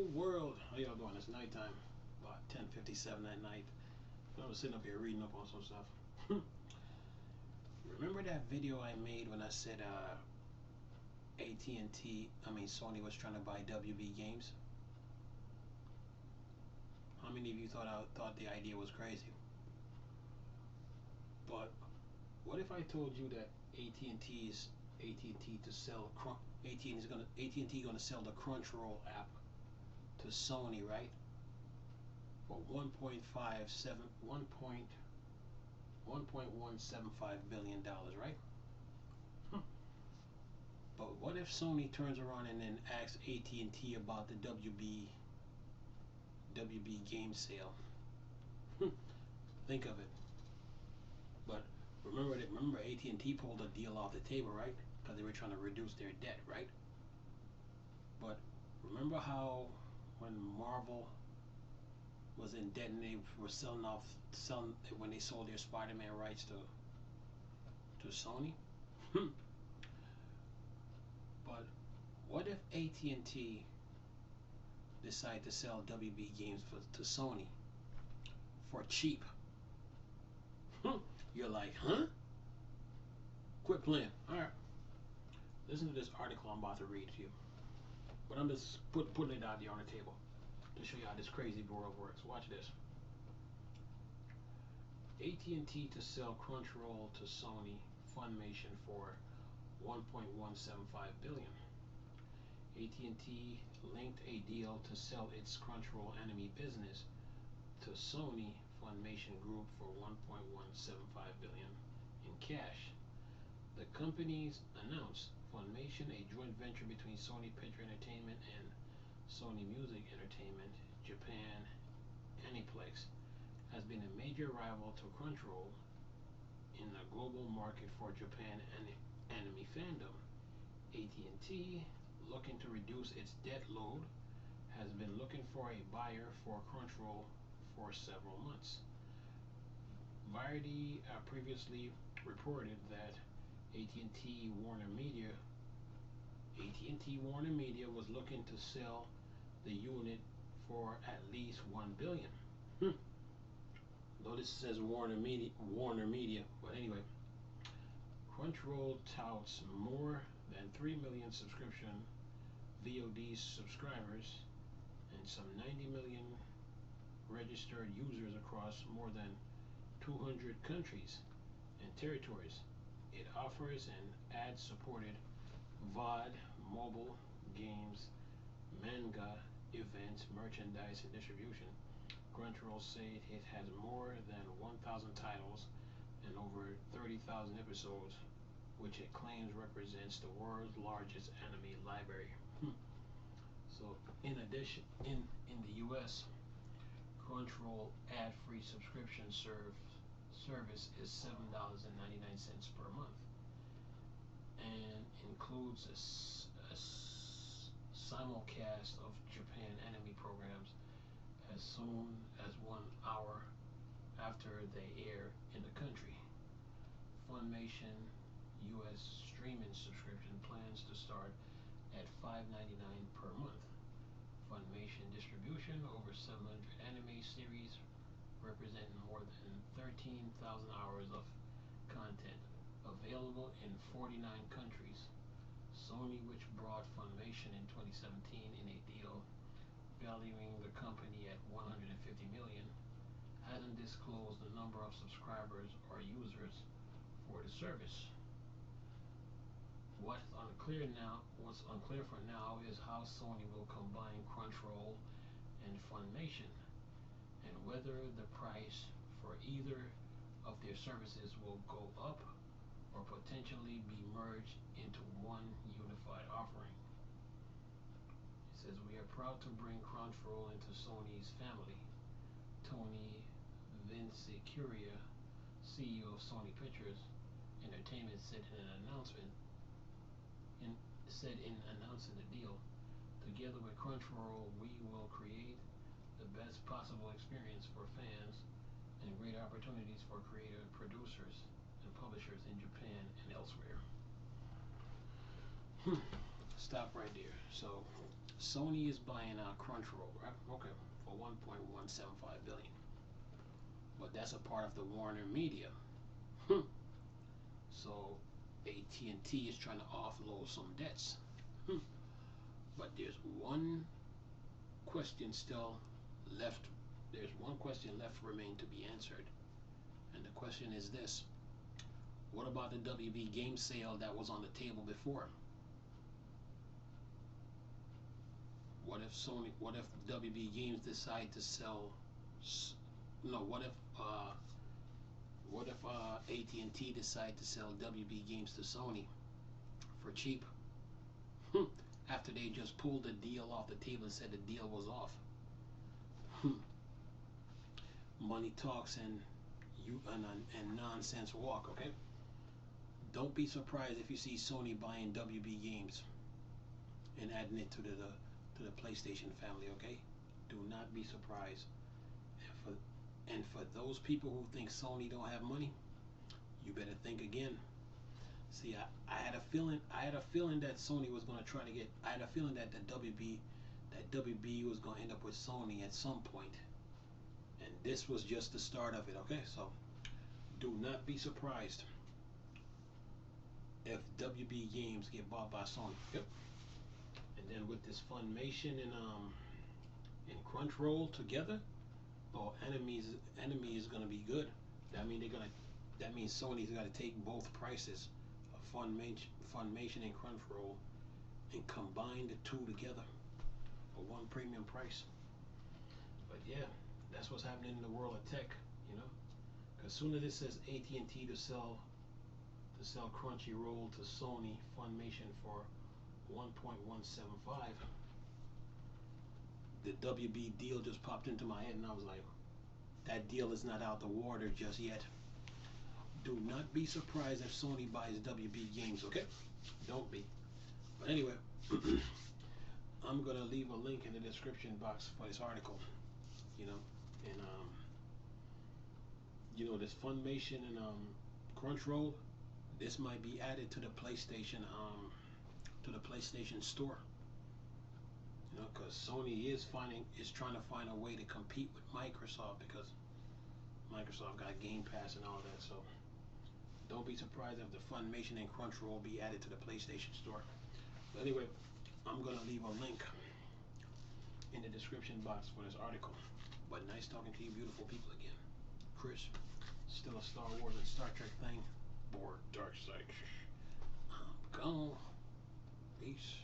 Hello world, how y'all doing? It's nighttime, about 10:57 at night. I was sitting up here reading up on some stuff. Remember that video I made when I said AT&T, Sony was trying to buy WB Games? How many of you thought the idea was crazy? But what if I told you that AT&T to sell AT&T gonna sell the Crunchyroll app to Sony, right? For 1.175 billion dollars, right? But what if Sony turns around and then asks AT&T about the WB game sale? Think of it. But remember AT&T pulled a deal off the table, right? Because they were trying to reduce their debt, right? But remember how when Marvel was in debt and they were selling when they sold their Spider-Man rights to Sony? But what if AT&T decide to sell WB Games to Sony for cheap? You're like, huh? Quit playing. Alright. Listen to this article I'm about to read to you. But I'm just putting it out there on the table to show you how this crazy world works. Watch this. AT&T to sell Crunchyroll to Sony Funimation for 1.175 billion. AT&T linked a deal to sell its Crunchyroll anime business to Sony Funimation Group for 1.175 billion in cash. The companies announced Funimation, a joint venture between Sony Picture Entertainment and Sony Music Entertainment Japan Aniplex, has been a major rival to Crunchyroll in the global market for Japan anime fandom. AT&T, looking to reduce its debt load, has been looking for a buyer for Crunchyroll for several months. Variety previously reported that AT&T Warner Media was looking to sell the unit for at least $1 billion. Though this says Warner Media, but anyway, Crunchyroll touts more than 3 million subscription VOD subscribers and some 90 million registered users across more than 200 countries and territories. It offers an ad-supported VOD, mobile games, manga, events, merchandise, and distribution. Crunchyroll said it has more than 1,000 titles and over 30,000 episodes, which it claims represents the world's largest anime library. So, in addition, in the U.S., Crunchyroll ad-free subscription service is $7.99 per month and includes a simulcast of Japan anime programs as soon as 1 hour after they air in the country. Funimation U.S. streaming subscription plans to start at $5.99 per month. Funimation distribution over 700 anime series representing more than 13,000 hours of content available in 49 countries. Sony, which bought Funimation in 2017 in a deal valuing the company at $150 million, hasn't disclosed the number of subscribers or users for the service. What's unclear for now is how Sony will combine Crunchyroll and Funimation, and whether the price for either of their services will go up or potentially be merged into one unified offering. It says, we are proud to bring Crunchyroll into Sony's family. Tony Vincicuria, CEO of Sony Pictures Entertainment, said in announcing the deal. Together with Crunchyroll, we will create the best possible experience for fans and great opportunities for creative producers and publishers in Japan and elsewhere. Stop right there. So Sony is buying Crunchyroll, right? Okay, for 1.175 billion. But that's a part of the Warner Media. So AT&T is trying to offload some debts. But there's one question still left. There's one question left remain to be answered. And the question is this: what about the WB game sale that was on the table before? What if WB Games decide to sell? No, what if AT&T decide to sell WB Games to Sony for cheap? After they just pulled the deal off the table and said the deal was off. Money talks and nonsense walk. Okay. Don't be surprised if you see Sony buying WB Games and adding it to the PlayStation family. Okay. Do not be surprised. And for those people who think Sony don't have money, you better think again. See, I had a feeling that Sony was going to try to get. I had a feeling that WB was going to end up with Sony at some point, and this was just the start of it. Okay, so do not be surprised if WB Games get bought by Sony. Yep. And then with this Funimation and Crunchyroll together, oh, enemy is going to be good. That means Sony's got to take both prices. Funimation and Crunchyroll and combine the two together for one premium price. But yeah, that's what's happening in the world of tech, you know. Because soon as it says AT&T to sell Crunchyroll to Sony Funimation for 1.175, the WB deal just popped into my head, and I was like, that deal is not out the water just yet. Do not be surprised if Sony buys WB Games, okay? Don't be. But anyway, I'm gonna leave a link in the description box for this article. You know, and this Funimation and Crunchyroll, this might be added to the PlayStation store. You know, because Sony is trying to find a way to compete with Microsoft, because Microsoft got Game Pass and all that. So don't be surprised if the Funimation and Crunchyroll be added to the PlayStation store. But anyway, I'm gonna leave a link in the description box for this article. But nice talking to you beautiful people again. Chris, still a Star Wars and Star Trek thing. Bored dark side. I'm gone. Peace.